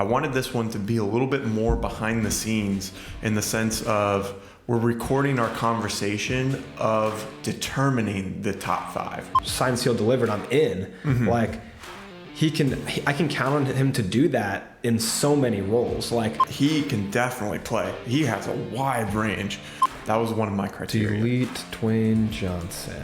I wanted this one to be a little bit more behind the scenes in the sense of we're recording our conversation of determining the top 5. Signed, sealed, delivered, I'm in. Like, I can count on him to do that in so many roles. Like, he can definitely play. He has a wide range. That was one of my criteria. Delete Dwayne Johnson.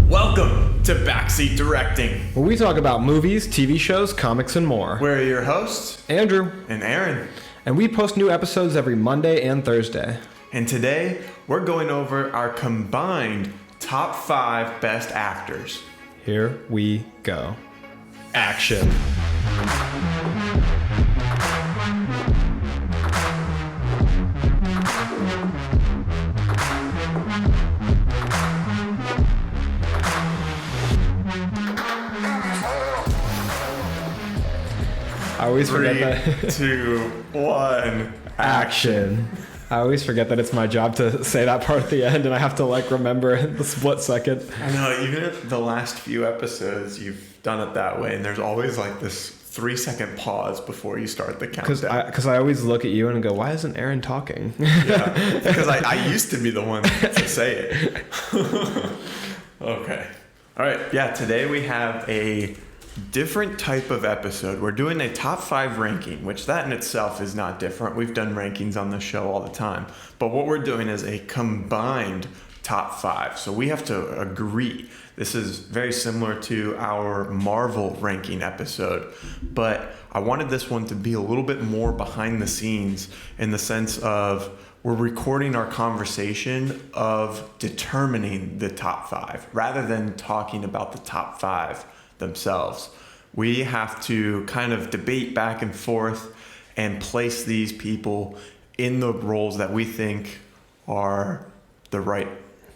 Welcome to Backseat Directing, where we talk about movies, TV shows, comics, and more. We're your hosts, Andrew and Arron. And we post new episodes every Monday and Thursday. And today, we're going over our combined top 5 best actors. Here we go. Action. I always forget that. 3, 2, 1, action. I always forget that it's my job to say that part at the end, and I have to remember the split second. I know, even if the last few episodes you've done it that way, and there's always this 3-second pause before you start the countdown. Because I always look at you and go, why isn't Arron talking? Yeah, because I used to be the one to say it. Okay. All right. Yeah, today we have a different type of episode. We're doing a top 5 ranking, which that in itself is not different. We've done rankings on the show all the time. But what we're doing is a combined top 5. So we have to agree. This is very similar to our Marvel ranking episode, but I wanted this one to be a little bit more behind the scenes in the sense of we're recording our conversation of determining the top 5 rather than talking about the top 5 themselves. We have to kind of debate back and forth and place these people in the roles that we think are the right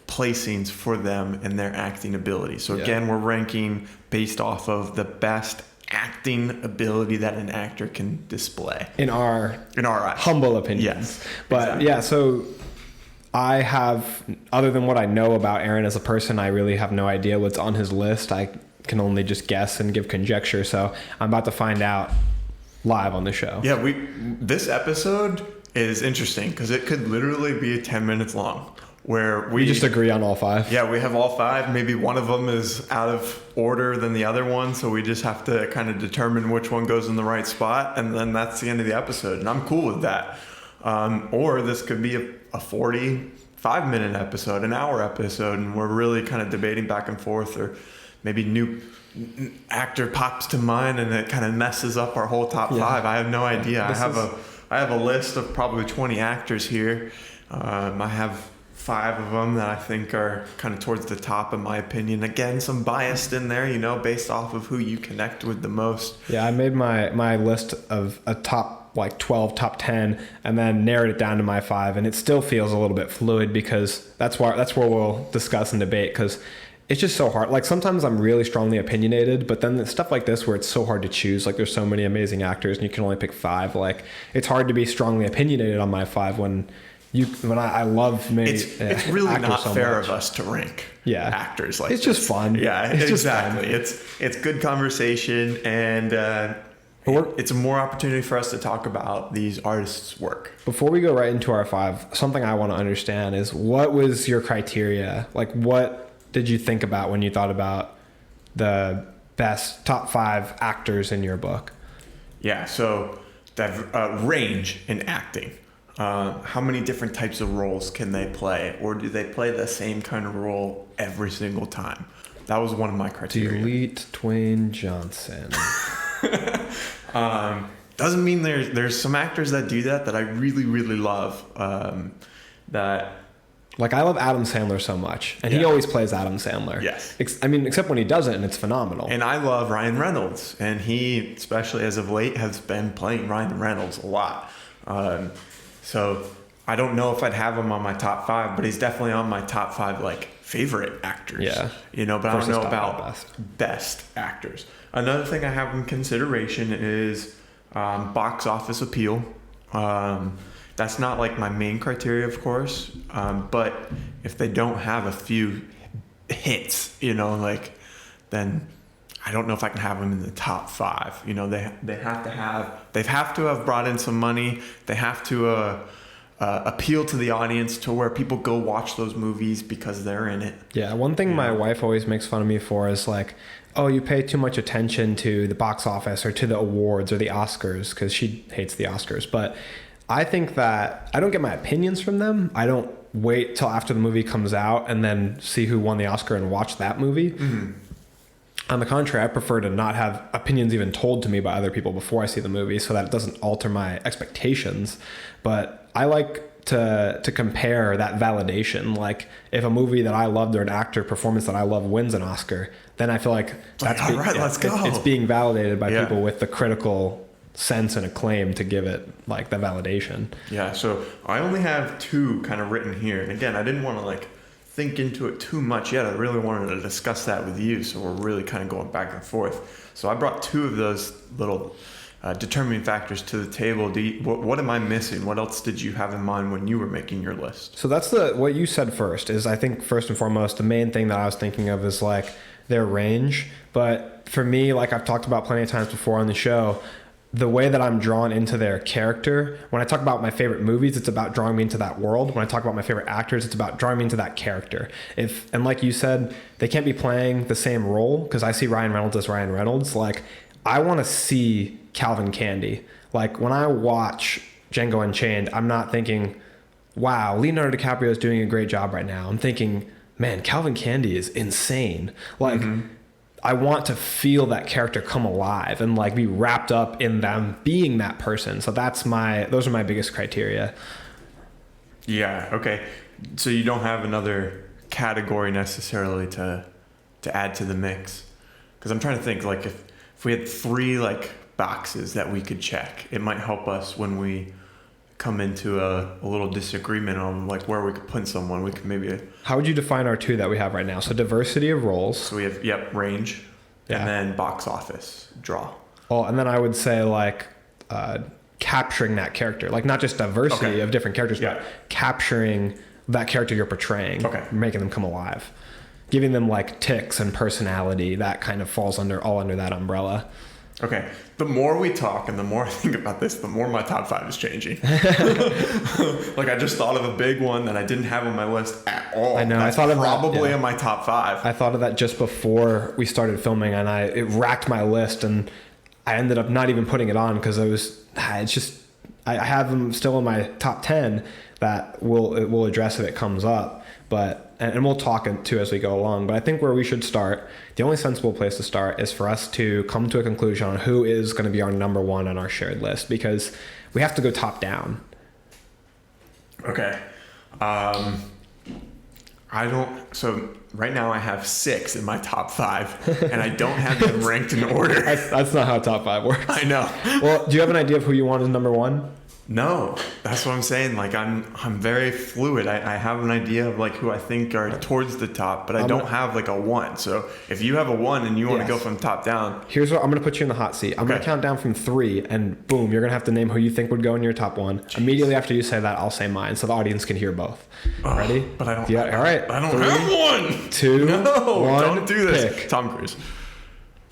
placings for them and their acting ability. So again, we're ranking based off of the best acting ability that an actor can display in our humble opinions. Yes, but exactly. Yeah, so I have, other than what I know about Arron as a person, I really have no idea what's on his list. I can only just guess and give conjecture. So I'm about to find out live on the show. Yeah, this episode is interesting because it could literally be 10 minutes long. Where we just agree on all 5. Yeah, we have all 5. Maybe one of them is out of order than the other one, so we just have to kind of determine which one goes in the right spot, and then that's the end of the episode, and I'm cool with that. Or this could be a 45-minute episode, an hour episode, and we're really kind of debating back and forth, or maybe new actor pops to mind, and it kind of messes up our whole top 5. I have no idea. I have a list of probably 20 actors here. I have 5 of them that I think are kind of towards the top in my opinion. Again, some biased in there, based off of who you connect with the most. Yeah, I made my list of a top 12, top 10, and then narrowed it down to my 5, and it still feels a little bit fluid because that's where we'll discuss and debate, because it's just so hard. Sometimes I'm really strongly opinionated, but then stuff like this where it's so hard to choose, there's so many amazing actors and you can only pick 5. It's hard to be strongly opinionated on my 5 when I love many. It's really not so fair much. of us to rank actors like it's this. Just fun. Yeah, it's exactly. Just fun. It's good conversation, and it's a more opportunity for us to talk about these artists' work. Before we go right into our 5, something I want to understand is, what was your criteria? What did you think about when you thought about the best top 5 actors in your book? Yeah, so that range in acting. How many different types of roles can they play? Or do they play the same kind of role every single time? That was one of my criteria. Delete Dwayne Johnson. Doesn't mean there's some actors that do that I really, really love. I love Adam Sandler so much, and he always plays Adam Sandler. Yes. Except when he doesn't, and it's phenomenal. And I love Ryan Reynolds, and he, especially as of late, has been playing Ryan Reynolds a lot. So I don't know if I'd have him on my top 5, but he's definitely on my top 5 favorite actors. Yeah. But I don't know about best actors. Another thing I have in consideration is box office appeal. That's not my main criteria, of course. But if they don't have a few hits, then I don't know if I can have them in the top 5. You know, they have to have brought in some money. They have to appeal to the audience to where people go watch those movies because they're in it. Yeah, one thing my wife always makes fun of me for is like, oh, you pay too much attention to the box office or to the awards or the Oscars, because she hates the Oscars. But I think that I don't get my opinions from them. I don't wait till after the movie comes out and then see who won the Oscar and watch that movie. Mm-hmm. On the contrary, I prefer to not have opinions even told to me by other people before I see the movie, so that it doesn't alter my expectations. But I like to compare that validation. Like if a movie that I loved or an actor performance that I love wins an Oscar, then I feel like that's all right, let's go. It's being validated by people with the critical sense and acclaim to give it like the validation. Yeah, so I only have 2 kind of written here. And again, I didn't want to like think into it too much yet. I really wanted to discuss that with you, so we're really kind of going back and forth. So I brought 2 of those little determining factors to the table. What am I missing? What else did you have in mind when you were making your list? So that's what you said first is, I think first and foremost, the main thing that I was thinking of is like their range. But for me, like I've talked about plenty of times before on the show, the way that I'm drawn into their character, when I talk about my favorite movies, it's about drawing me into that world. When I talk about my favorite actors, it's about drawing me into that character. And like you said, they can't be playing the same role, because I see Ryan Reynolds as Ryan Reynolds. Like I want to see Calvin Candy. Like when I watch Django Unchained, I'm not thinking, wow, Leonardo DiCaprio is doing a great job right now. I'm thinking, man, Calvin Candy is insane. Like, I want to feel that character come alive and like be wrapped up in them being that person. So those are my biggest criteria. Yeah. Okay. So you don't have another category necessarily to add to the mix? Because I'm trying to think, like if we had 3 like boxes that we could check, it might help us when we come into a little disagreement on like where we could put someone. We could maybe. How would you define our 2 that we have right now? So diversity of roles. So we have range, and then box office draw. Oh, and then I would say like capturing that character, like not just diversity of different characters, but capturing that character you're portraying, making them come alive, giving them like tics and personality. That kind of falls all under that umbrella. Okay. The more we talk and the more I think about this, the more my top 5 is changing. Like I just thought of a big one that I didn't have on my list at all. I know. That's I thought of probably in my top 5. I thought of that just before we started filming, and it racked my list, and I ended up not even putting it on because I have them still in my top 10 that we'll address if it comes up. But and we'll talk too as we go along. But I think where we should start, the only sensible place to start is for us to come to a conclusion on who is going to be our number 1 on our shared list, because we have to go top down. Okay. So right now I have 6 in my top 5, and I don't have them ranked in order. That's not how top 5 works. I know. Well, do you have an idea of who you want as number 1? No, that's what I'm saying. Like I'm very fluid. I have an idea of like who I think are towards the top, but I don't have like a 1. So if you have a 1 and you want to go from top down, here's what I'm going to put you in the hot seat. I'm going to count down from 3, and boom, you're going to have to name who you think would go in your top 1. Jeez. Immediately after you say that, I'll say mine, so the audience can hear both. Ready? But I don't. Yeah. All right. I don't have 1. 2. No, 1. Don't do this. Pick. Tom Cruise.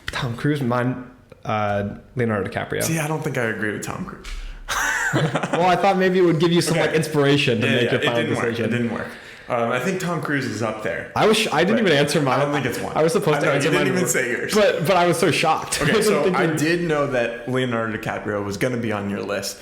Tom Cruise. Mine. Leonardo DiCaprio. See, I don't think I agree with Tom Cruise. Well, I thought maybe it would give you some like inspiration to make your final decision. It didn't work. I think Tom Cruise is up there. I didn't even answer mine. I don't think it's 1. I was supposed to answer mine. You didn't even say yours. But I was so shocked. Okay, so I did know that Leonardo DiCaprio was going to be on your list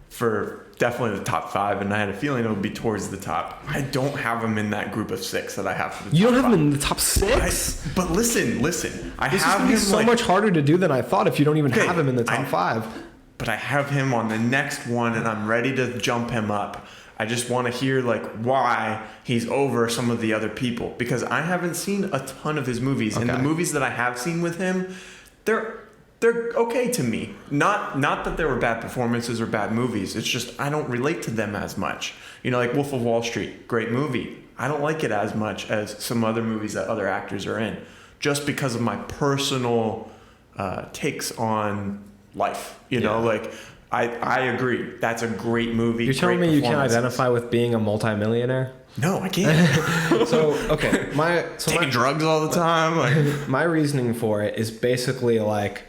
for definitely the top 5, and I had a feeling it would be towards the top. I don't have him in that group of 6 that I have for the top 5. You don't have him in the top 6? But listen. This is going to be so much harder to do than I thought if you don't even have him in the top 5. But I have him on the next one, and I'm ready to jump him up. I just want to hear like why he's over some of the other people, because I haven't seen a ton of his movies, and the movies that I have seen with him, they're okay to me. Not that there were bad performances or bad movies. It's just I don't relate to them as much. You know, like Wolf of Wall Street, great movie. I don't like it as much as some other movies that other actors are in, just because of my personal takes on life. You know, like I agree. That's a great movie. You're telling great me you can't performances. identify with being a multimillionaire? No, I can't. So, okay. Taking drugs all the time. Like, My reasoning for it is basically like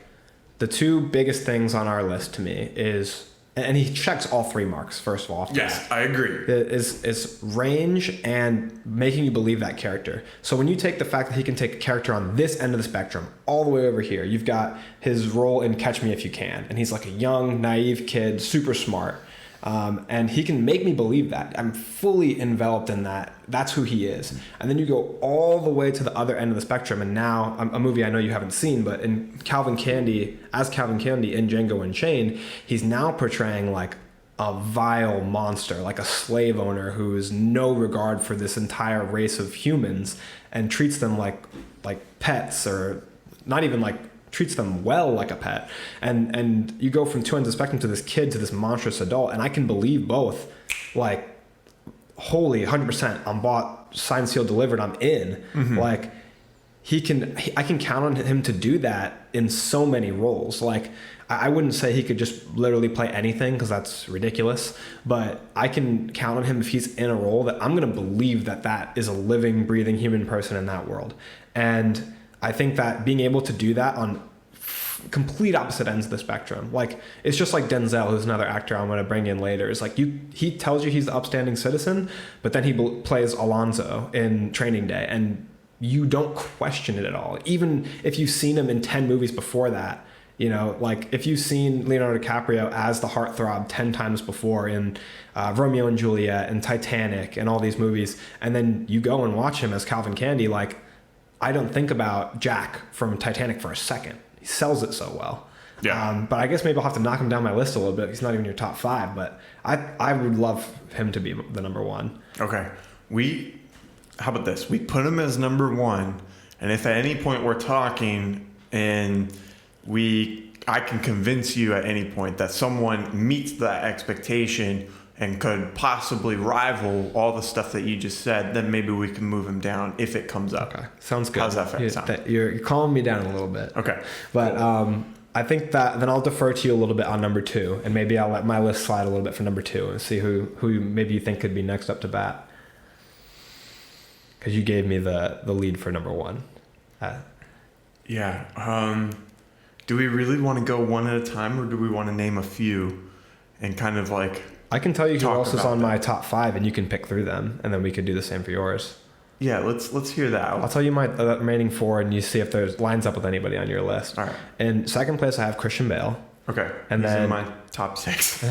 the two biggest things on our list to me is, and he checks all three marks, first of all. off the yes, bat. I agree. Is range and making you believe that character. So when you take the fact that he can take a character on this end of the spectrum all the way over here, you've got his role in Catch Me If You Can, and he's like a young, naive kid, super smart. And he can make me believe that. I'm fully enveloped in that. That's who he is. And then you go all the way to the other end of the spectrum, and now a movie I know you haven't seen, but in Calvin Candy in Django Unchained, he's now portraying like a vile monster, like a slave owner who has no regard for this entire race of humans and treats them like pets, or not even like treats them well like a pet. And you go from two ends of the spectrum to this kid to this monstrous adult, and I can believe both. Like, holy 100%, I'm bought, signed, sealed, delivered, I'm in. Like, I can count on him to do that in so many roles. Like, I wouldn't say he could just literally play anything, because that's ridiculous, but I can count on him if he's in a role that I'm going to believe that is a living, breathing human person in that world. And I think that being able to do that on complete opposite ends of the spectrum, like, it's just like Denzel, who's another actor I'm going to bring in later, is like, he tells you he's the upstanding citizen, but then he plays Alonzo in Training Day, and you don't question it at all. Even if you've seen him in 10 movies before that, you know, like if you've seen Leonardo DiCaprio as the heartthrob 10 times before in Romeo and Juliet and Titanic and all these movies, and then you go and watch him as Calvin Candy, like, I don't think about Jack from Titanic for a second. He sells it so well. Yeah. But I guess maybe I'll have to knock him down my list a little bit. He's not even your top 5, but I would love him to be the number 1. Okay. How about this? We put him as number 1, and if at any point we're talking and I can convince you at any point that someone meets that expectation and could possibly rival all the stuff that you just said, then maybe we can move him down if it comes up. Okay, sounds good. How's that sound? You're calming me down a little bit. Okay. But I think that then I'll defer to you a little bit on number 2, and maybe I'll let my list slide a little bit for number 2 and see who maybe you think could be next up to bat. Because you gave me the lead for number 1. Yeah. Do we really want to go one at a time, or do we want to name a few and kind of like... I can tell you who else is on that. my top 5, and you can pick through them, and then we could do the same for yours. Yeah, let's hear that out. I'll tell you my remaining 4, and you see if there's lines up with anybody on your list. All right. In second place, I have Christian Bale. Okay. And He's then in my top 6.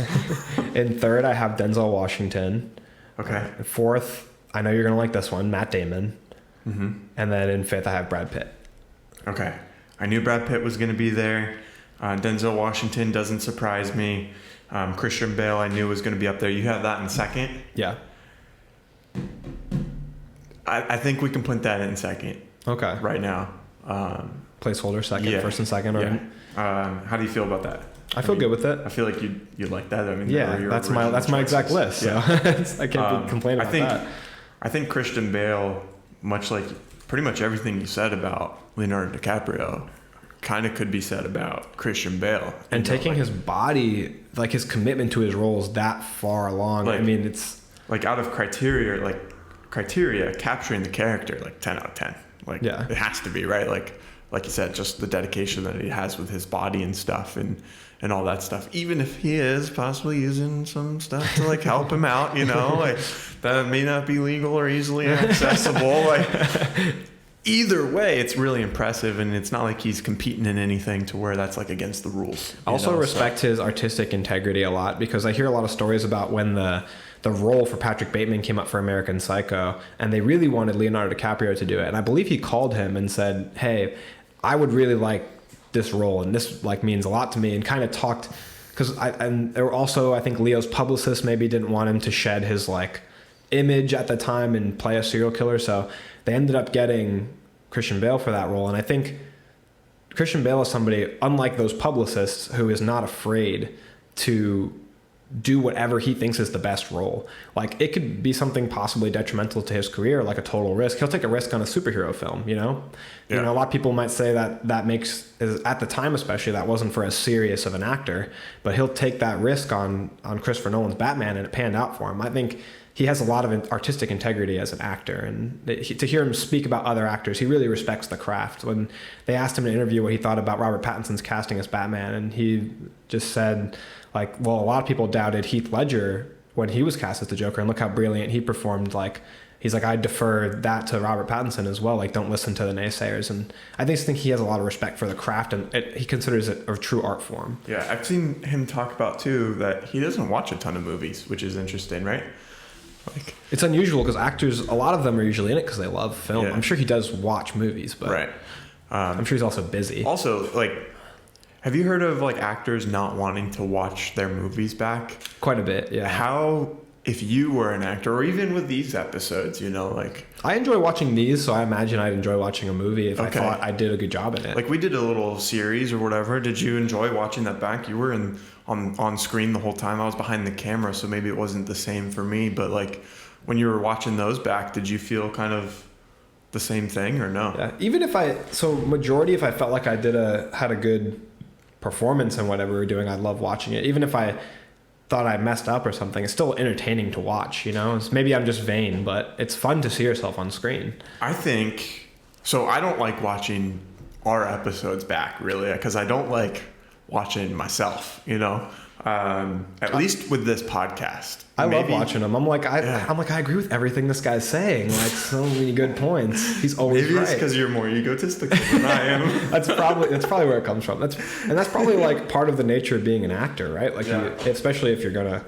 In third, I have Denzel Washington. Okay. In fourth, I know you're gonna like this one, Matt Damon. Mm-hmm. And then in fifth, I have Brad Pitt. Okay. I knew Brad Pitt was going to be there. Denzel Washington doesn't surprise me. Christian Bale I knew was going to be up there. You have that in second? Yeah. I think we can put that in second. Okay. Right now. Placeholder second, yeah. first and second. Or Yeah. How do you feel about that? I feel good with it. I feel like you like that. I mean, yeah, that's my exact list. So I can't be complaining about that. I think Christian Bale, much like pretty much everything you said about Leonardo DiCaprio, kind of could be said about Christian Bale. And taking his body, like his commitment to his roles that far along. Like, I mean, it's like out of criteria, capturing the character, like 10 out of 10. Like, yeah. It has to be, right? Like you said, just the dedication that he has with his body and stuff and all that stuff. Even if he is possibly using some stuff to like help him out, you know, like that may not be legal or easily accessible. Like either way, it's really impressive, and it's not like he's competing in anything to where that's like against the rules. I also respect his artistic integrity a lot, because I hear a lot of stories about when the role for Patrick Bateman came up for American Psycho, and they really wanted Leonardo DiCaprio to do it. And I believe he called him and said, "Hey, I would really like this role, and this like means a lot to me," and kind of talked, and there were also, I think Leo's publicist maybe didn't want him to shed his like image at the time and play a serial killer, so they ended up getting Christian Bale for that role. And I think Christian Bale is somebody, unlike those publicists, who is not afraid to do whatever he thinks is the best role. Like, it could be something possibly detrimental to his career, like a total risk. He'll take a risk on a superhero film, you know? Yeah. You know, a lot of people might say that makes, at the time especially, that wasn't for as serious of an actor, but he'll take that risk on Christopher Nolan's Batman, and it panned out for him. I think he has a lot of artistic integrity as an actor, and to hear him speak about other actors, he really respects the craft. When they asked him in an interview what he thought about Robert Pattinson's casting as Batman, and he just said, like, well, a lot of people doubted Heath Ledger when he was cast as the Joker, and look how brilliant he performed. Like, he's like, I defer that to Robert Pattinson as well. Like, don't listen to the naysayers. And I just think he has a lot of respect for the craft, and he considers it a true art form. Yeah, I've seen him talk about too that he doesn't watch a ton of movies, which is interesting, right? Like, it's unusual because actors, a lot of them are usually in it because they love film. Yeah. I'm sure he does watch movies, but right. I'm sure he's also busy. Also, like, have you heard of like actors not wanting to watch their movies back? Quite a bit, yeah. How, if you were an actor, or even with these episodes, you know, like, I enjoy watching these, so I imagine I'd enjoy watching a movie if I thought I did a good job in it. like we did a little series or whatever. Did you enjoy watching that back? You were on screen the whole time. I was behind the camera, so maybe it wasn't the same for me. But like, when you were watching those back, did you feel kind of the same thing or no? Yeah, even if majority, if I felt like I had a good performance in whatever we were doing, I love watching it. Even if I thought I messed up or something, it's still entertaining to watch, you know? Maybe I'm just vain, but it's fun to see yourself on screen. I think, so I don't like watching our episodes back, really, because I don't like watching myself, you know? At least with this podcast. I love watching him. I'm like, I agree with everything this guy's saying. Like, so many good points. He's always maybe right. Maybe it's because you're more egotistical than I am. That's probably where it comes from. That's probably like part of the nature of being an actor, right? Like, especially if you're gonna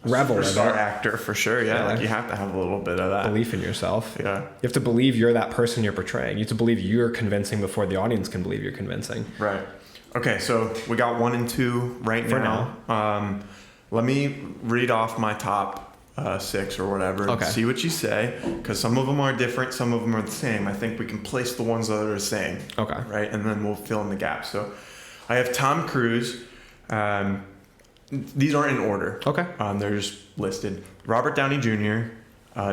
revel in it. Superstar actor for sure. Yeah, like you have to have a little bit of that belief in yourself. Yeah, you have to believe you're that person you're portraying. You have to believe you're convincing before the audience can believe you're convincing. Right. Okay, so we got 1 and 2 right now. Let me read off my top 6 or whatever. Okay. See what you say, because some of them are different, some of them are the same. I think we can place the ones that are the same. Okay. Right, and then we'll fill in the gaps. So I have Tom Cruise. These aren't in order. Okay. They're just listed. Robert Downey Jr.,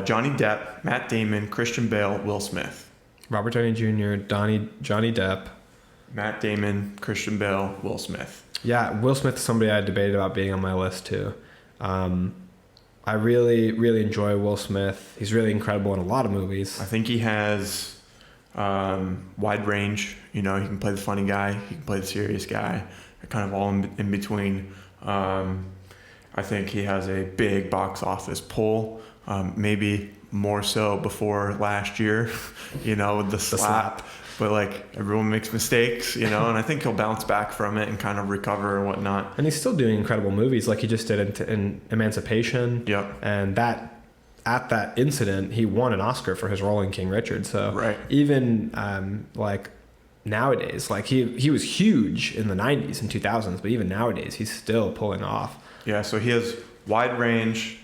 Johnny Depp, Matt Damon, Christian Bale, Will Smith. Robert Downey Jr., Johnny Depp, Matt Damon, Christian Bale, Will Smith. Yeah, Will Smith is somebody I debated about being on my list too. I really, really enjoy Will Smith. He's really incredible in a lot of movies. I think he has wide range. You know, he can play the funny guy, he can play the serious guy, kind of all in between. I think he has a big box office pull, maybe more so before last year, you know, with the slap. But like, everyone makes mistakes, you know, and I think he'll bounce back from it and kind of recover and whatnot. And he's still doing incredible movies, like he just did in Emancipation. Yep. And at that incident, he won an Oscar for his role in King Richard. So even like nowadays, like he was huge in the 90s and 2000s, but even nowadays, he's still pulling off. Yeah, so he has wide range,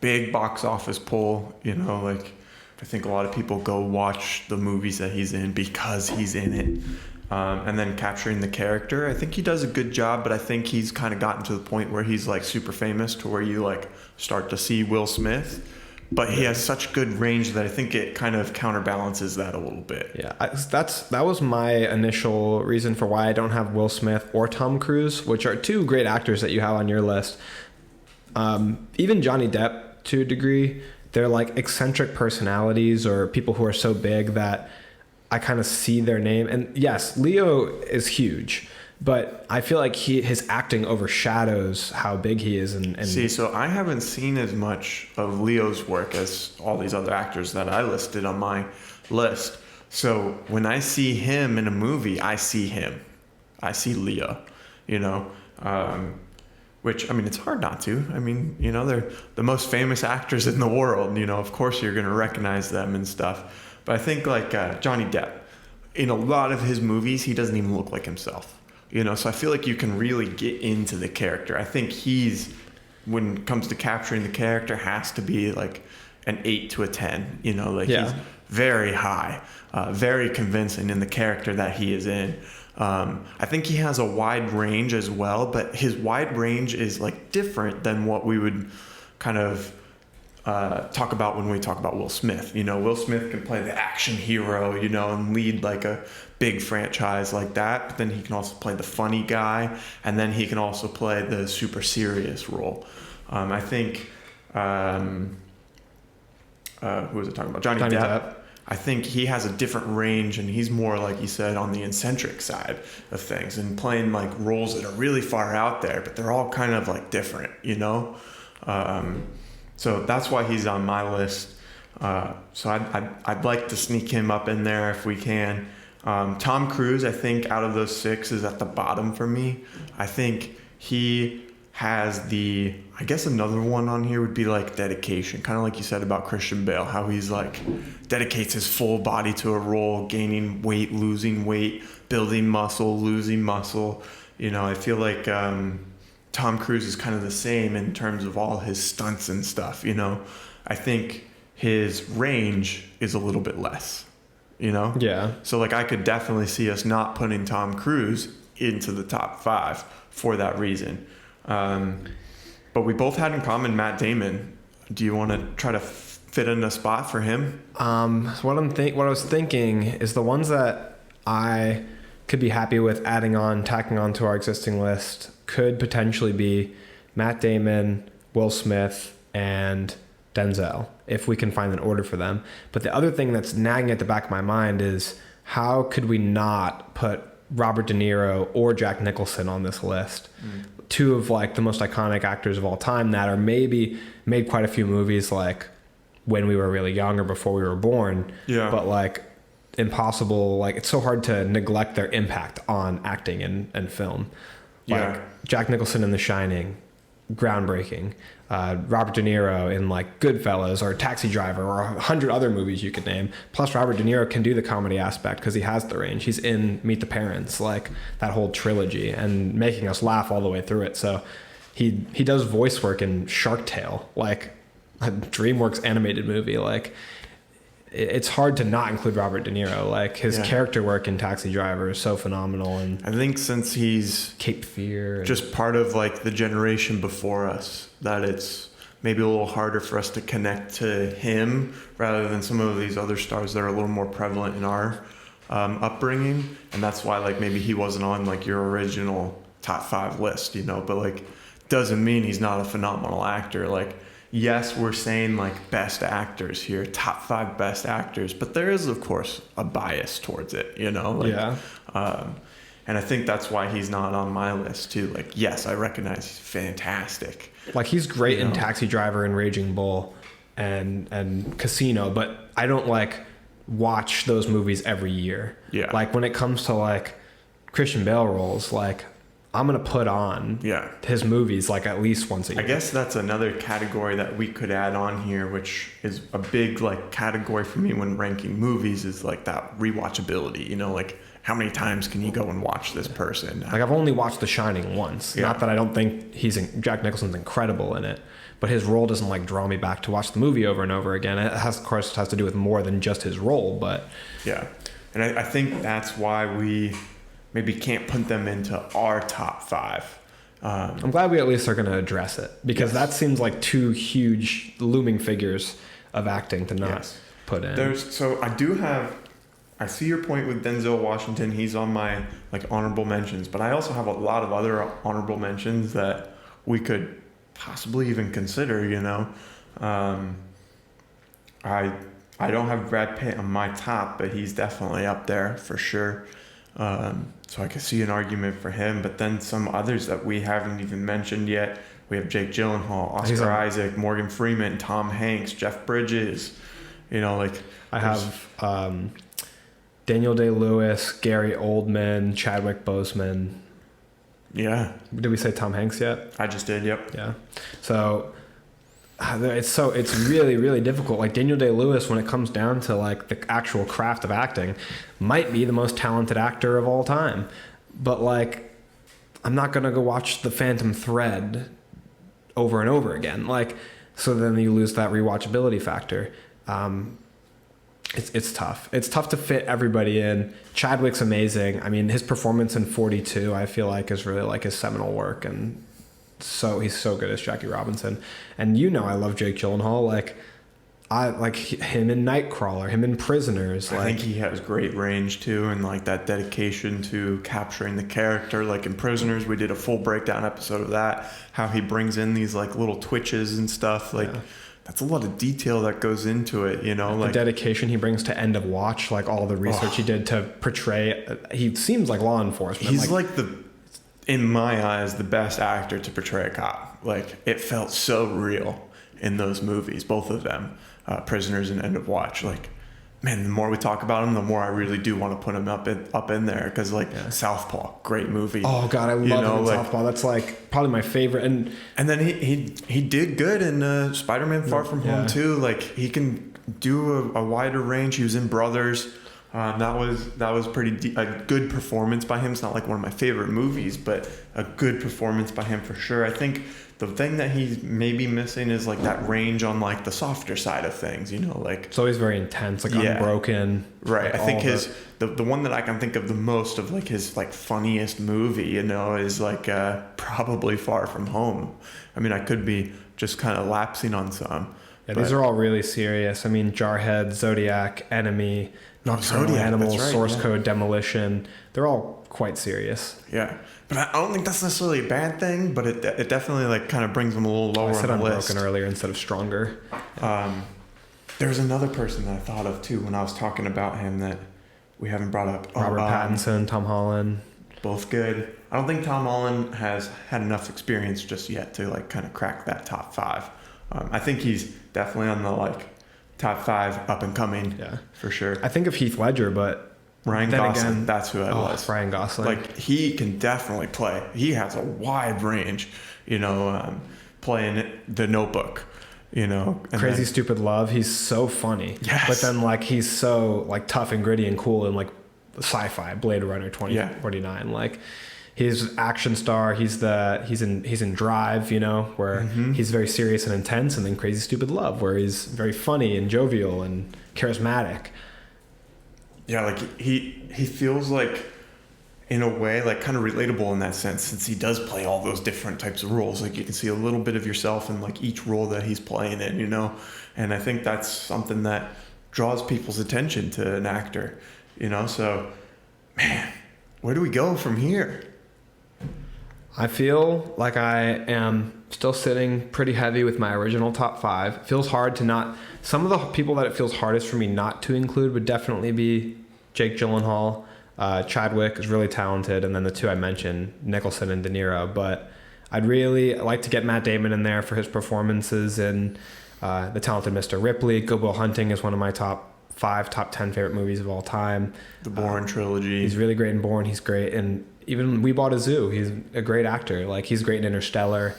big box office pull, you know, like, I think a lot of people go watch the movies that he's in because he's in it. And then capturing the character, I think he does a good job, but I think he's kind of gotten to the point where he's like super famous to where you like start to see Will Smith. But he has such good range that I think it kind of counterbalances that a little bit. Yeah, that was my initial reason for why I don't have Will Smith or Tom Cruise, which are two great actors that you have on your list. Even Johnny Depp, to a degree, they're like eccentric personalities or people who are so big that I kind of see their name. And yes, Leo is huge, but I feel like his acting overshadows how big he is. And see, so I haven't seen as much of Leo's work as all these other actors that I listed on my list. So when I see him in a movie, I see him. I see Leo, you know, which, I mean, it's hard not to. I mean, you know, they're the most famous actors in the world. You know, of course you're going to recognize them and stuff. But I think like Johnny Depp, in a lot of his movies, he doesn't even look like himself. You know, so I feel like you can really get into the character. I think when it comes to capturing the character, has to be like an 8 to a 10. You know, like he's very high, very convincing in the character that he is in. I think he has a wide range as well, but his wide range is like different than what we would kind of talk about when we talk about Will Smith. You know, Will Smith can play the action hero, you know, and lead like a big franchise like that. But then he can also play the funny guy, and then he can also play the super serious role. I think who was it talking about? Johnny Depp. I think he has a different range, and he's more, like you said, on the eccentric side of things and playing like roles that are really far out there, but they're all kind of like different, you know? So that's why he's on my list. So I'd like to sneak him up in there if we can. Tom Cruise, I think out of those 6 is at the bottom for me. I think he has I guess another one on here would be like dedication, kind of like you said about Christian Bale, how he's like dedicates his full body to a role, gaining weight, losing weight, building muscle, losing muscle. You know, I feel like Tom Cruise is kind of the same in terms of all his stunts and stuff, you know. I think his range is a little bit less, you know? Yeah. So like I could definitely see us not putting Tom Cruise into the top 5 for that reason. But we both had in common Matt Damon. Do you want to try to fit in a spot for him? What I was thinking is the ones that I could be happy with tacking on to our existing list could potentially be Matt Damon, Will Smith, and Denzel, if we can find an order for them. But the other thing that's nagging at the back of my mind is how could we not put Robert De Niro or Jack Nicholson on this list? Two of like the most iconic actors of all time that are maybe made quite a few movies like when we were really young or before we were born. Yeah. But like impossible, like it's so hard to neglect their impact on acting and film. Like Jack Nicholson in The Shining, groundbreaking. Robert De Niro in like Goodfellas or Taxi Driver or 100 other movies you could name. Plus Robert De Niro can do the comedy aspect because he has the range. He's in Meet the Parents, like that whole trilogy, and making us laugh all the way through it. So he does voice work in Shark Tale, like a DreamWorks animated movie. Like it's hard to not include Robert De Niro. Like his character work in Taxi Driver is so phenomenal. And I think since he's Cape Fear, just part of like the generation before us, that it's maybe a little harder for us to connect to him rather than some of these other stars that are a little more prevalent in our upbringing. And that's why like maybe he wasn't on like your original top 5 list, you know, but like doesn't mean he's not a phenomenal actor. Like, yes, we're saying like best actors here, top 5 best actors, but there is of course a bias towards it, you know? Like, and I think that's why he's not on my list too. Like, yes, I recognize he's fantastic. Like he's great in Taxi Driver and Raging Bull and Casino, but I don't like watch those movies every year. Yeah. Like when it comes to like Christian Bale roles, like I'm going to put on his movies like at least once a year. I guess that's another category that we could add on here, which is a big like category for me when ranking movies, is like that rewatchability, you know, like how many times can you go and watch this person? Like I've only watched The Shining once. Not that I don't think Jack Nicholson's incredible in it, but his role doesn't like draw me back to watch the movie over and over again. It has, of course, has to do with more than just his role, but yeah. And I think that's why we maybe can't put them into our top 5. I'm glad we at least are going to address it, because that seems like 2 huge looming figures of acting to not put in. So I see your point with Denzel Washington. He's on my like honorable mentions, but I also have a lot of other honorable mentions that we could possibly even consider, you know. I don't have Brad Pitt on my top, but he's definitely up there for sure. So I can see an argument for him, but then some others that we haven't even mentioned yet. We have Jake Gyllenhaal, Oscar Isaac, Morgan Freeman, Tom Hanks, Jeff Bridges. You know, like I have Daniel Day-Lewis, Gary Oldman, Chadwick Boseman. Yeah. Did we say Tom Hanks yet? I just did. Yep. Yeah. So it's really, really difficult. Like Daniel Day-Lewis, when it comes down to like the actual craft of acting, might be the most talented actor of all time. But like, I'm not going to go watch The Phantom Thread over and over again. Like, so then you lose that rewatchability factor. It's tough. It's tough to fit everybody in. Chadwick's amazing. I mean, his performance in 42, I feel like, is really like his seminal work, and so he's so good as Jackie Robinson. And I love Jake Gyllenhaal. Like, I like him in Nightcrawler, him in Prisoners. I think he has great range too, and like that dedication to capturing the character. Like in Prisoners, we did a full breakdown episode of that. How he brings in these like little twitches and stuff. Like that's a lot of detail that goes into it. Like the dedication he brings to End of Watch, like all the research he did to portray. He seems like law enforcement. He's like in my eyes, the best actor to portray a cop. Like it felt so real in those movies, both of them. Prisoners and End of Watch. Like, man, the more we talk about him, the more I really do want to put him up in there, because Southpaw, great movie. Oh God, I love him in Southpaw. That's like probably my favorite. And then he did good in Spider-Man: Far From Home too. Like he can do a wider range. He was in Brothers. That was a good performance by him. It's not like one of my favorite movies, but a good performance by him for sure. I think the thing that he's maybe missing is like that range on like the softer side of things, like it's always very intense, like Unbroken. Right. Like I think the one that I can think of the most of like his like funniest movie, is like probably Far From Home. I mean, I could be just kind of lapsing on some. Yeah, these are all really serious. I mean, Jarhead, Zodiac, Enemy, Nocturnal Animals, Source Code, Demolition. They're all quite serious. Yeah. But I don't think that's necessarily a bad thing, but it definitely like kind of brings them a little lower on the list. I said Unbroken earlier instead of Stronger. There's another person that I thought of too when I was talking about him that we haven't brought up. Robert Pattinson, Tom Holland. Both good. I don't think Tom Holland has had enough experience just yet to like kind of crack that top 5. I think he's definitely on the like top 5 up and coming. Yeah, for sure. I think of Heath Ledger, but Ryan Gosling, that's who I was. Ryan Gosling. Like he can definitely play. He has a wide range, playing The Notebook, Crazy Stupid Love. He's so funny. Yes. But then like he's so like tough and gritty and cool and like sci-fi, Blade Runner 2049. Like he's action star. He's in Drive, where he's very serious and intense, and then Crazy Stupid Love, where he's very funny and jovial and charismatic. Yeah, like he feels like, in a way, like kind of relatable in that sense, since he does play all those different types of roles. Like you can see a little bit of yourself in like each role that he's playing in, and I think that's something that draws people's attention to an actor, So, man, where do we go from here? I feel like I am still sitting pretty heavy with my original top 5. It feels hard to not... Some of the people that it feels hardest for me not to include would definitely be Jake Gyllenhaal. Chadwick is really talented, and then the two I mentioned, Nicholson and De Niro. But I'd really like to get Matt Damon in there for his performances in The Talented Mr. Ripley. Good Will Hunting is one of my top 5, top 10 favorite movies of all time. The Bourne trilogy. He's really great in Bourne. He's great in... Even We Bought a Zoo. He's a great actor. Like he's great in Interstellar.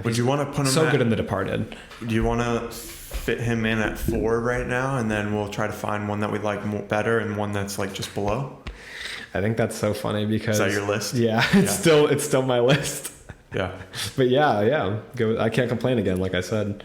Would you want to put him so good in The Departed? Do you want to fit him in at 4 right now, and then we'll try to find one that we like better and one that's like just below? I think that's so funny because... Is that your list? Yeah, it's still my list. Yeah. But yeah. I can't complain again, like I said.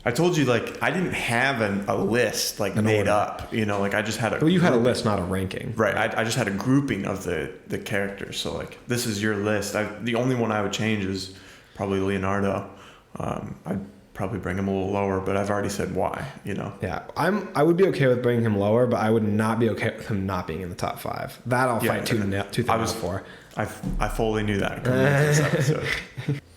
I told you, like, I didn't have a list, like, made up, like, I just had a... Well, you had a list, not a ranking. Right, I just had a grouping of the characters, so, like, this is your list. The only one I would change is probably Leonardo. I'd probably bring him a little lower, but I've already said why, Yeah, I would be okay with bringing him lower, but I would not be okay with him not being in the top 5. That I'll fight tooth and nail for. I fully knew that coming into this episode.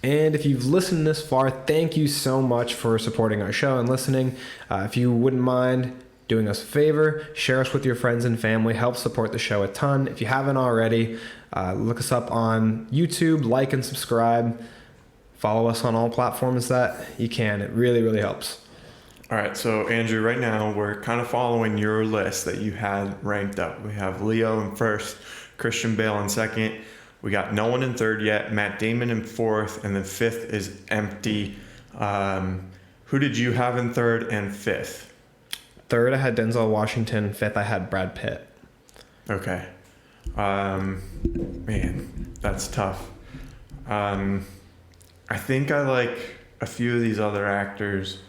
And if you've listened this far, thank you so much for supporting our show and listening. If you wouldn't mind doing us a favor, share us with your friends and family. Help support the show a ton. If you haven't already, look us up on YouTube, like and subscribe. Follow us on all platforms that you can. It really, really helps. All right, so Andrew, right now we're kind of following your list that you had ranked up. We have Leo in first, Christian Bale in second. We got no one in third yet. Matt Damon in fourth, and then fifth is empty. Who did you have in third and fifth? Third, I had Denzel Washington. Fifth, I had Brad Pitt. Okay. Man, that's tough. I think I like a few of these other actors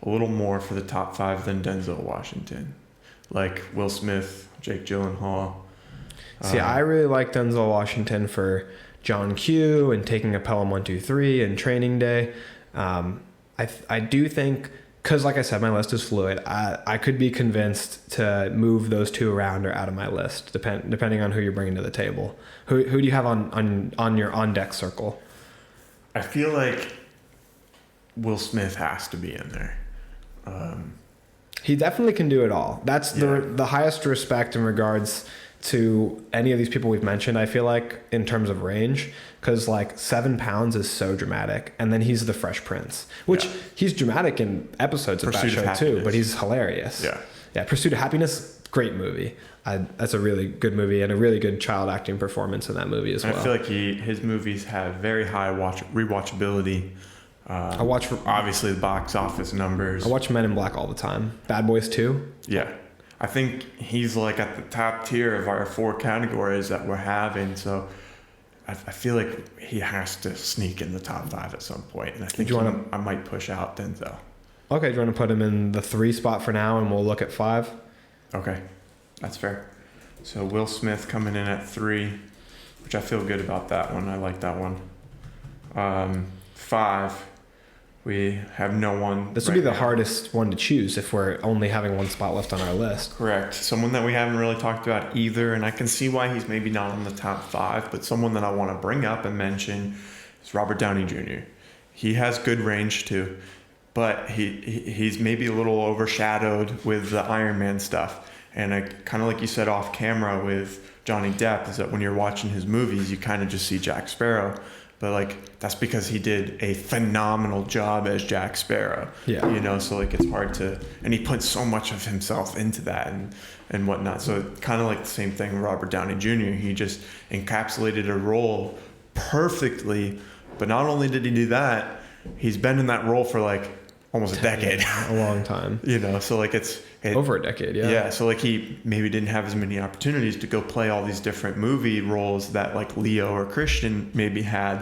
a little more for the top 5 than Denzel Washington. Like Will Smith, Jake Gyllenhaal. See, I really like Denzel Washington for John Q and Taking a Pelham 123 and Training Day. I do think, because like I said, my list is fluid. I could be convinced to move those 2 around or out of my list, depending on who you're bringing to the table. Who do you have on your on deck circle? I feel like Will Smith has to be in there. He definitely can do it all. That's the highest respect in regards to any of these people we've mentioned, I feel like, in terms of range, because like 7 pounds is so dramatic, and then he's the Fresh Prince, which he's dramatic in episodes of that show too, but he's hilarious. Yeah, Pursuit of Happiness, great movie. That's a really good movie and a really good child acting performance in that movie as well. I feel like his movies have very high rewatchability. I watch obviously the box office numbers. I watch Men in Black all the time. Bad Boys 2. Yeah. I think he's like at the top tier of our 4 categories that we're having. So I feel like he has to sneak in the top 5 at some point. And I think I might push out Denzel. Okay, do you want to put him in the 3 spot for now and we'll look at 5? Okay, that's fair. So Will Smith coming in at 3, which I feel good about that one. I like that one. 5. We have no one. This would be the hardest one to choose if we're only having 1 spot left on our list. Correct. Someone that we haven't really talked about either, and I can see why he's maybe not on the top 5, but someone that I want to bring up and mention is Robert Downey Jr. He has good range too, but he's maybe a little overshadowed with the Iron Man stuff. And I kind of like you said off camera with Johnny Depp, is that when you're watching his movies, you kind of just see Jack Sparrow. But like that's because he did a phenomenal job as Jack Sparrow. Yeah. You know, so like it's hard to, and he put so much of himself into that and whatnot. So kind of like the same thing with Robert Downey Jr. He just encapsulated a role perfectly. But not only did he do that, he's been in that role for like almost a decade. A long time. You know, so like it's over a decade, yeah. Yeah, so like he maybe didn't have as many opportunities to go play all these different movie roles that like Leo or Christian maybe had,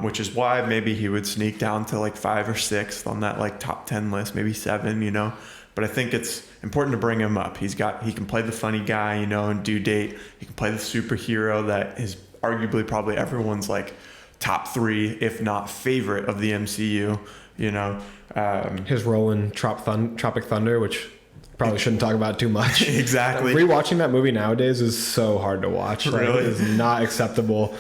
which is why maybe he would sneak down to like 5 or 6 on that like top 10 list, maybe 7, you know. But I think it's important to bring him up. He can play the funny guy, you know, in Due Date. He can play the superhero that is arguably probably everyone's like top 3, if not favorite of the MCU, you know. His role in Tropic Thunder, which probably shouldn't talk about too much. Exactly. Rewatching that movie nowadays is so hard to watch. Like, really? It is not acceptable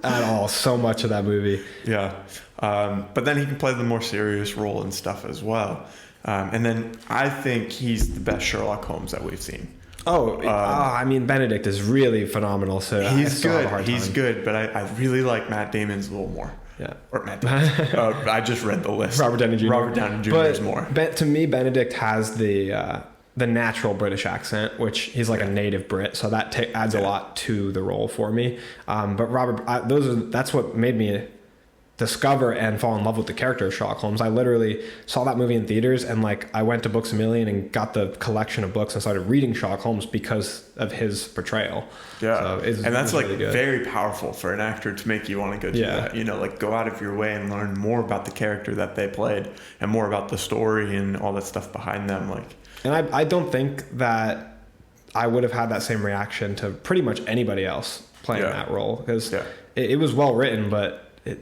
at all. So much of that movie. Yeah. But then he can play the more serious role and stuff as well. And then I think he's the best Sherlock Holmes that we've seen. I mean, Benedict is really phenomenal. So he's good. He's good, but I really like Matt Damon's a little more. Yeah. Or Matt Damon. I just read the list. Robert Downey Jr. Robert Downey Jr. is more. To me, Benedict has the natural British accent, which he's like a native Brit, so that adds a lot to the role for me. But Robert, that's what made me discover and fall in love with the character of Sherlock Holmes. I literally saw that movie in theaters, and like I went to Books A Million and got the collection of books and started reading Sherlock Holmes because of his portrayal. Yeah, so and that's like really very powerful for an actor to make you want to go do that. You know, like go out of your way and learn more about the character that they played and more about the story and all that stuff behind them. Like, and I don't think that I would have had that same reaction to pretty much anybody else playing that role, because it was well written, but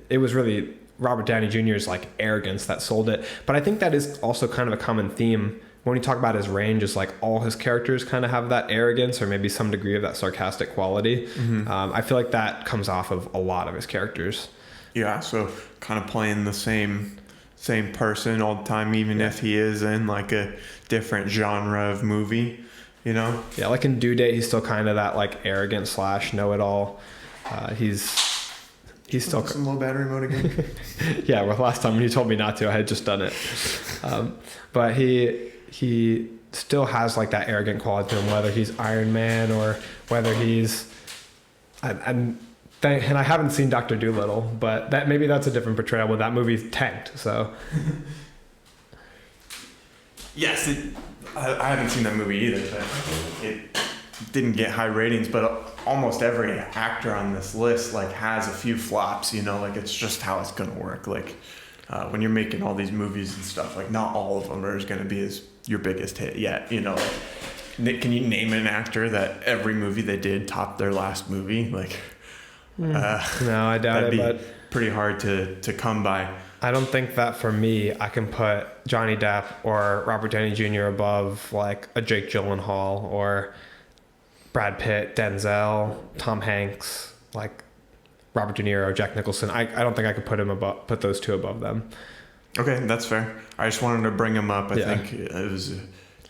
it was really Robert Downey Jr.'s like arrogance that sold it. But I think that is also kind of a common theme when you talk about his range, is like all his characters kind of have that arrogance or maybe some degree of that sarcastic quality. Mm-hmm. I feel like that comes off of a lot of his characters. Yeah, so kind of playing the same person all the time, even if he is in like a different genre of movie, you know? Yeah, like in Due Date, he's still kind of that like arrogant / know-it-all. He's still some low battery mode again. Yeah, well, last time when you told me not to, I had just done it. But he still has like that arrogant quality to him, whether he's Iron Man or whether he's and I haven't seen Dr. Dolittle, but maybe that's a different portrayal. But that movie tanked, so. Yes, I haven't seen that movie either, but it didn't get high ratings. But almost every actor on this list like has a few flops, you know, like it's just how it's gonna work. Like when you're making all these movies and stuff, like not all of them are going to be your biggest hit yet. You know, Nick, can you name an actor that every movie they did topped their last movie? Like, no, I doubt it. But pretty hard to come by. I don't think that for me, I can put Johnny Depp or Robert Downey Jr. above like a Jake Gyllenhaal or Brad Pitt, Denzel, Tom Hanks, like Robert De Niro, Jack Nicholson. I don't think I could put those two above them. Okay, that's fair. I just wanted to bring him up. I think it was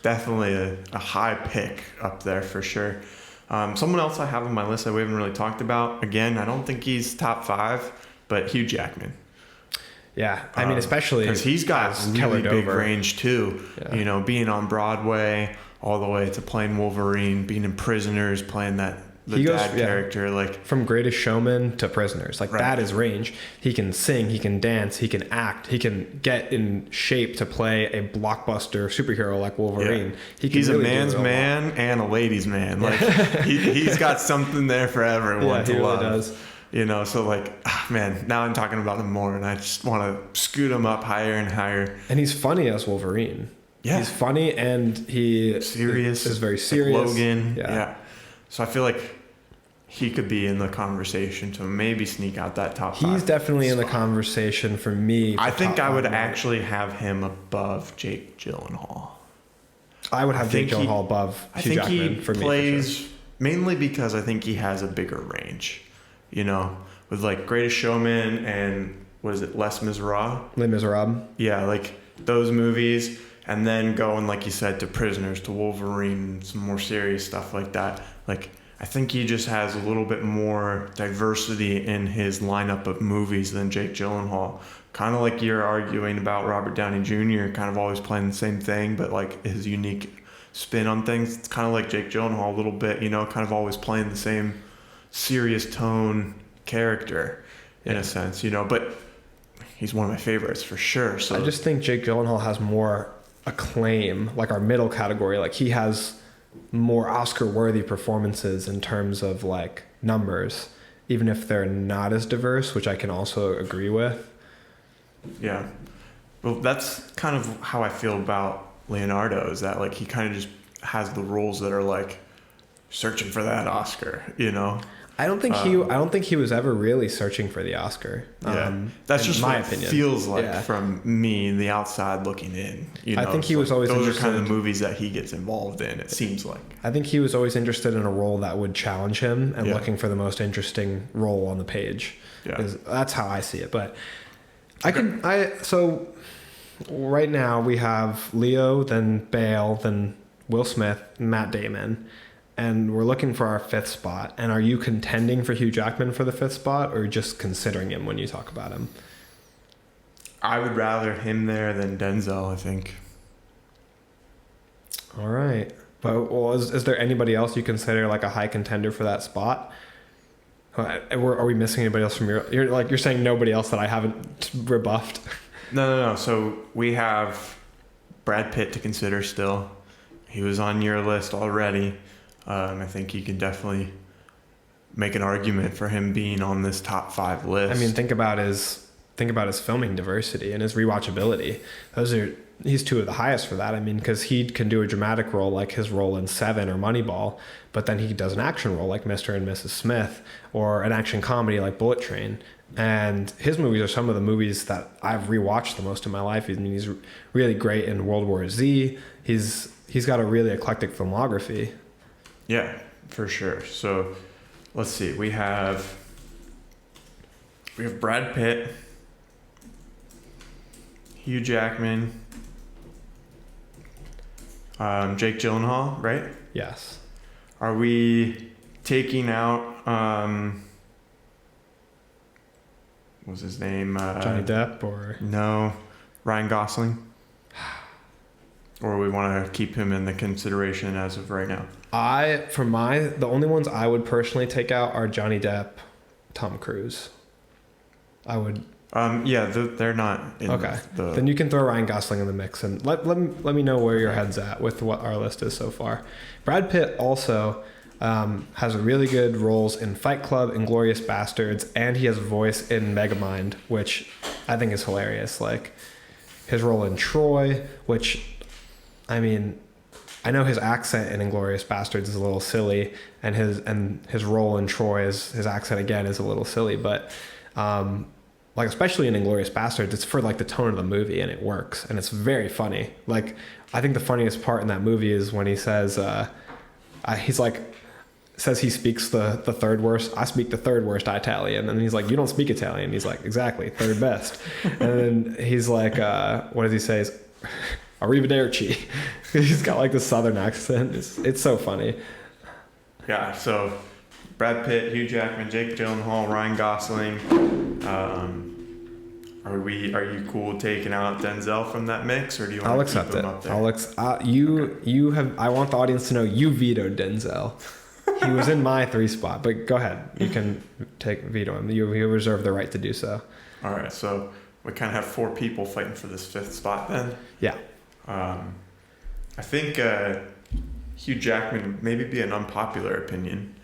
definitely a high pick up there for sure. Someone else I have on my list that we haven't really talked about. Again, I don't think he's top 5, but Hugh Jackman. Yeah, I mean, especially because he's got really big range too. Yeah. You know, being on Broadway all the way to playing Wolverine, being in Prisoners, playing the dad character, like from Greatest Showman to Prisoners, like that is range. He can sing, he can dance, he can act, he can get in shape to play a blockbuster superhero like Wolverine. Yeah. He's really a man's man and a ladies' man. Like he's got something there for everyone to love. Really does. You know, so like, man, now I'm talking about him more, and I just want to scoot him up higher and higher. And he's funny as Wolverine. Yeah, he's funny, and he serious is very serious. Like Logan, yeah. So I feel like he could be in the conversation to maybe sneak out that top 5. He's definitely in the conversation for me. I think I would actually have him above Jake Gyllenhaal. I would have Jake Gyllenhaal above Hugh Jackman for me. I think he plays mainly because I think he has a bigger range. You know, with like Greatest Showman and what is it, Les Miserables? Les Miserables. Yeah, like those movies, and then going, like you said, to Prisoners, to Wolverine, some more serious stuff like that. Like, I think he just has a little bit more diversity in his lineup of movies than Jake Gyllenhaal. Kind of like you're arguing about Robert Downey Jr., kind of always playing the same thing, but like his unique spin on things. It's kind of like Jake Gyllenhaal a little bit, you know, kind of always playing the same serious tone character in a sense, you know, but he's one of my favorites for sure. So I just think Jake Gyllenhaal has more acclaim, like our middle category. Like he has more Oscar-worthy performances in terms of like numbers, even if they're not as diverse, which I can also agree with. Yeah. Well, that's kind of how I feel about Leonardo, is that like he kind of just has the roles that are like searching for that Oscar, you know? I don't think he was ever really searching for the Oscar. That's just my opinion. Feels like from me, the outside looking in. You know, I think he was always those are kind of the movies that he gets involved in. It seems like. I think he was always interested in a role that would challenge him and looking for the most interesting role on the page. Yeah, that's how I see it. But so right now we have Leo, then Bale, then Will Smith, Matt Damon. And we're looking for our 5th spot. And are you contending for Hugh Jackman for the 5th spot, or just considering him when you talk about him? I would rather him there than Denzel, I think. All right. But is there anybody else you consider like a high contender for that spot? Are we missing anybody else from you're saying nobody else that I haven't rebuffed? No. So we have Brad Pitt to consider still. He was on your list already. I think you can definitely make an argument for him being on this top 5 list. I mean, think about his filming diversity and his rewatchability. He's 2 of the highest for that. I mean, because he can do a dramatic role like his role in Seven or Moneyball, but then he does an action role like Mr. and Mrs. Smith, or an action comedy like Bullet Train. And his movies are some of the movies that I've rewatched the most in my life. I mean, he's really great in World War Z. He's got a really eclectic filmography. Yeah, for sure. So let's see. We have Brad Pitt, Hugh Jackman, Jake Gyllenhaal, right? Yes. Are we taking out what was his name? Johnny Depp or no, Ryan Gosling? Or we want to keep him in the consideration as of right now? The only ones I would personally take out are Johnny Depp, Tom Cruise. I would. They're not in okay. Then you can throw Ryan Gosling in the mix, and let me know where your head's at with what our list is so far. Brad Pitt also has really good roles in Fight Club, Inglourious Bastards, and he has a voice in Megamind, which I think is hilarious. Like his role in Troy, which, I mean, I know his accent in Inglourious Bastards is a little silly, and his role in Troy is his accent again is a little silly, but like especially in Inglourious Bastards, it's for like the tone of the movie, and it works, and it's very funny. Like I think the funniest part in that movie is when he says he's like says he speaks the third worst. I speak the third worst Italian, and he's like, you don't speak Italian. He's like, exactly, third best. And then he's like, what does he say? Arrivederci. He's got like the southern accent. It's so funny. Yeah. So Brad Pitt, Hugh Jackman, Jake Gyllenhaal, Ryan Gosling. Are you cool taking out Denzel from that mix, or do you want to keep him up there? I'll accept it. You have. I want the audience to know you vetoed Denzel. He was in my 3 spot, but go ahead. You can veto him. You reserve the right to do so. All right. So we kind of have 4 people fighting for this 5th spot then. Yeah. I think Hugh Jackman maybe be an unpopular opinion.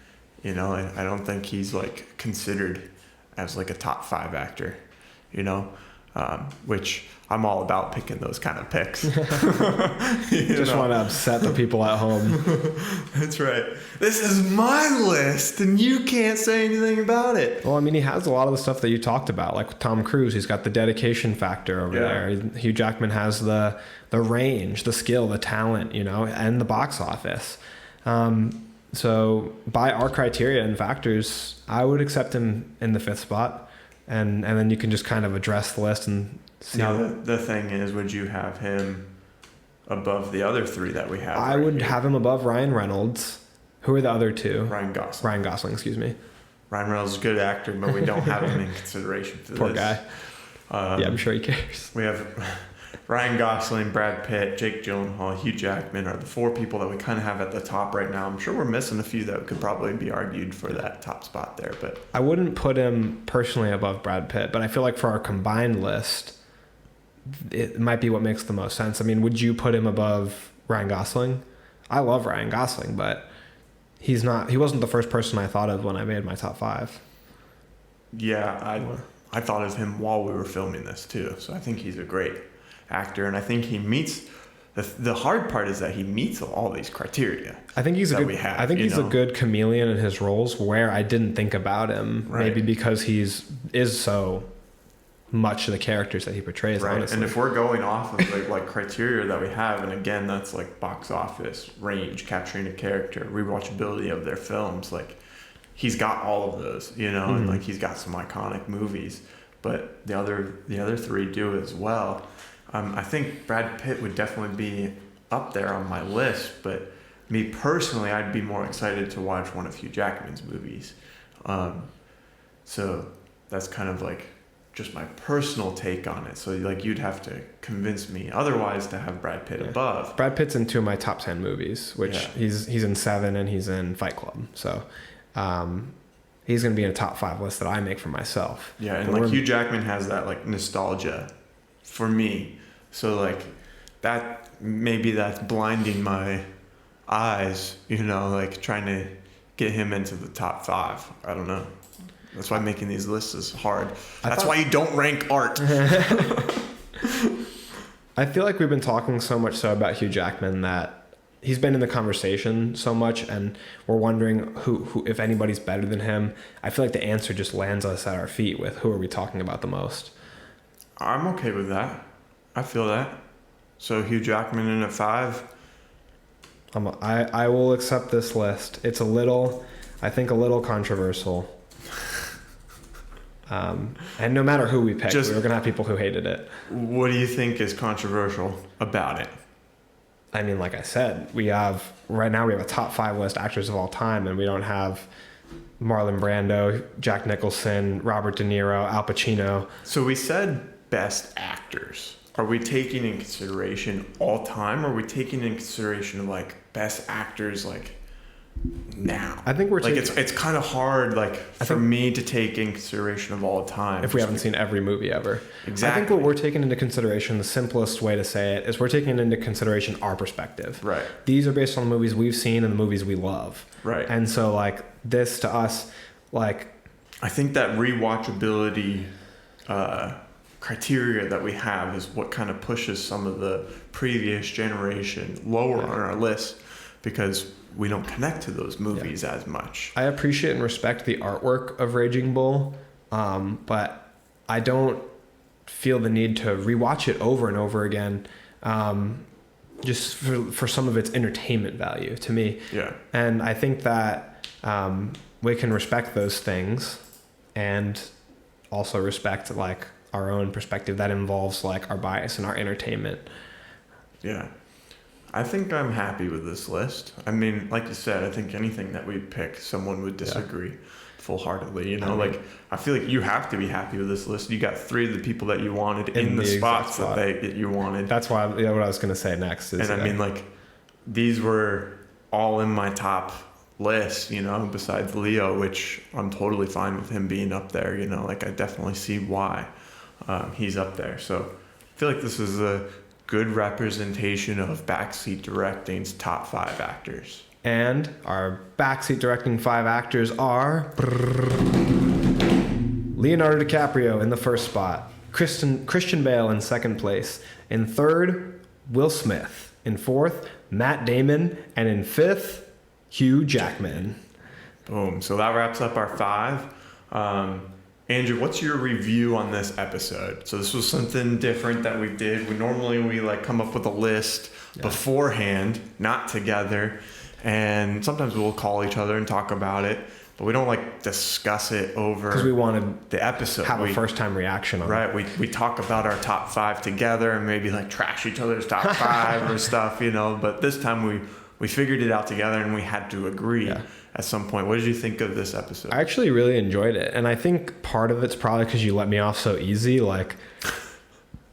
You know, I don't think he's like considered as like a top 5 actor. You know, which I'm all about picking those kind of picks. Just want to upset the people at home. That's right. This is my list, and you can't say anything about it. Well, I mean, he has a lot of the stuff that you talked about, like Tom Cruise. He's got the dedication factor over there. Hugh Jackman has the range, the skill, the talent, you know, and the box office. So by our criteria and factors, I would accept him in the 5th spot. And then you can just kind of address the list and see. Now, the thing is, would you have him above the other 3 that we have? I would have him above Ryan Reynolds. Who are the other 2? Ryan Gosling, excuse me. Ryan Reynolds is a good actor, but we don't have him in consideration for Poor this. guy. Yeah, I'm sure he cares. We have Ryan Gosling, Brad Pitt, Jake Gyllenhaal, Hugh Jackman are the 4 people that we kind of have at the top right now. I'm sure we're missing a few that could probably be argued for that top spot there, but I wouldn't put him personally above Brad Pitt, but I feel like for our combined list, it might be what makes the most sense. I mean, would you put him above Ryan Gosling? I love Ryan Gosling, but he wasn't the first person I thought of when I made my top 5. Yeah, I thought of him while we were filming this too. So I think he's a great actor, and I think he meets the hard part is that he meets all these criteria. I think he's a good chameleon in his roles, where I didn't think about him, maybe because is so much the characters that he portrays. Right. Honestly. And if we're going off of like criteria that we have, and again, that's like box office, range, capturing a character, rewatchability of their films, like he's got all of those, you know, and like he's got some iconic movies, but the other 3 do as well. I think Brad Pitt would definitely be up there on my list, but me personally, I'd be more excited to watch one of Hugh Jackman's movies. So that's kind of like just my personal take on it. So like you'd have to convince me otherwise to have Brad Pitt above. Brad Pitt's in 2 of my top 10 movies, which he's in 7 and he's in Fight Club. So he's going to be in a top 5 list that I make for myself. Yeah, and like Hugh Jackman has that like nostalgia for me. So like that, maybe that's blinding my eyes, you know, like trying to get him into the top 5. I don't know. That's why making these lists is hard. That's why you don't rank art. I feel like we've been talking so much so about Hugh Jackman that he's been in the conversation so much, and we're wondering who if anybody's better than him. I feel like the answer just lands us at our feet with who are we talking about the most. I'm okay with that. I feel that. So Hugh Jackman in at 5. I will accept this list. It's a little controversial. And no matter who we pick, we're going to have people who hated it. What do you think is controversial about it? I mean, like I said, right now we have a top 5 list actors of all time, and we don't have Marlon Brando, Jack Nicholson, Robert De Niro, Al Pacino. So we said best actors. Are we taking in consideration all time, or are we taking in consideration like best actors like now? I think we're like it's kind of hard for me to take in consideration of all time if we haven't seen every movie ever. Exactly. I think what we're taking into consideration, the simplest way to say it, is we're taking into consideration our perspective. Right. These are based on the movies we've seen and the movies we love. Right. And so like this to us, like I think that rewatchability criteria that we have is what kind of pushes some of the previous generation lower on our list, because we don't connect to those movies as much. I appreciate and respect the artwork of Raging Bull, but I don't feel the need to rewatch it over and over again, just for some of its entertainment value to me. Yeah. And I think that we can respect those things and also respect like our own perspective that involves like our bias and our entertainment. Yeah. I think I'm happy with this list. I mean, like you said, I think anything that we pick, someone would disagree full-heartedly. You know, like I feel like you have to be happy with this list. You got 3 of the people that you wanted in the spots that you wanted. That's why what I was going to say next is. And I mean, like these were all in my top list, you know, besides Leo, which I'm totally fine with him being up there. You know, like I definitely see why he's up there. So I feel like this is a good representation of Backseat Directing's top 5 actors. And our Backseat Directing 5 actors are Leonardo DiCaprio in the first spot, Christian Bale in second place, in third, Will Smith, in fourth, Matt Damon, and in fifth, Hugh Jackman. Boom. So that wraps up our 5. Andrew, what's your review on this episode? So this was something different that we did. We like come up with a list beforehand, not together. And sometimes we'll call each other and talk about it, but we don't like discuss it over because we wanted the episode. Have a first time reaction on it. Right. We talk about our top 5 together and maybe like trash each other's top 5 or stuff, you know, but this time we figured it out together and we had to agree at some point. What did you think of this episode? I actually really enjoyed it. And I think part of it's probably because you let me off so easy. Like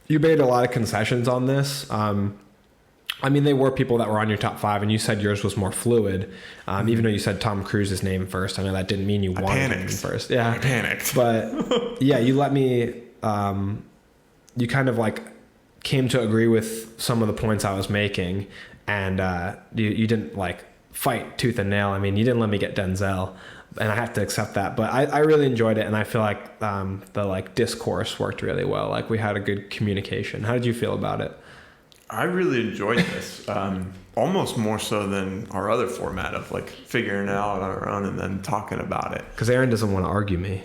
you made a lot of concessions on this. I mean, they were people that were on your top 5, and you said yours was more fluid. Even though you said Tom Cruise's name first, I know that didn't mean you wanted him first. Yeah, I panicked. But yeah, you let me. You kind of like came to agree with some of the points I was making, and you didn't like fight tooth and nail. I mean, you didn't let me get Denzel, and I have to accept that. But I really enjoyed it, and I feel like the like discourse worked really well. Like we had a good communication. How did you feel about it? I really enjoyed this, almost more so than our other format of like figuring it out on our own and then talking about it. Because Arron doesn't want to argue me.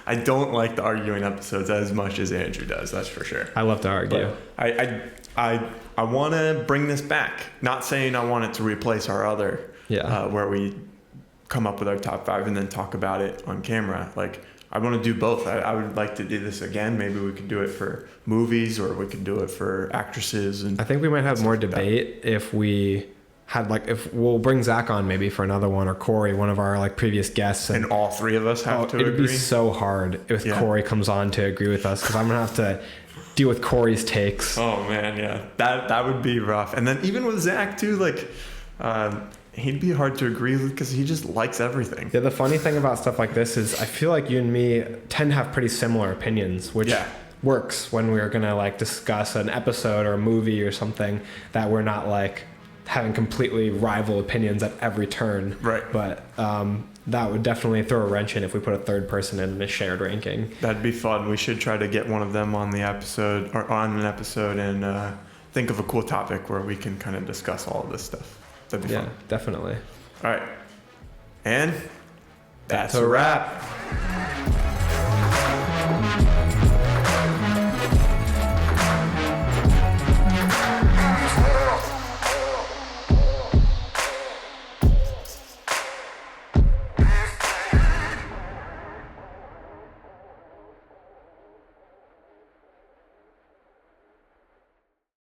I don't like the arguing episodes as much as Andrew does, that's for sure. I love to argue. But I want to bring this back. Not saying I want it to replace our other, where we come up with our top 5 and then talk about it on camera. Like, I want to do both. I would like to do this again. Maybe we could do it for movies, or we could do it for actresses. And I think we might have more debate if we had if we'll bring Zach on maybe for another one, or Corey, one of our like previous guests. And all 3 of us have to agree. It'd be so hard if Corey comes on to agree with us, because I'm going to have to deal with Corey's takes. Oh man, yeah. That would be rough. And then even with Zach too, like, he'd be hard to agree with because he just likes everything. Yeah, the funny thing about stuff like this is I feel like you and me tend to have pretty similar opinions, which works when we're going to like discuss an episode or a movie or something, that we're not like having completely rival opinions at every turn. Right. But that would definitely throw a wrench in if we put a third person in a shared ranking. That'd be fun. We should try to get one of them on the episode, or on an episode, and think of a cool topic where we can kind of discuss all of this stuff. That'd be fun. Yeah, definitely. All right. And that's a wrap.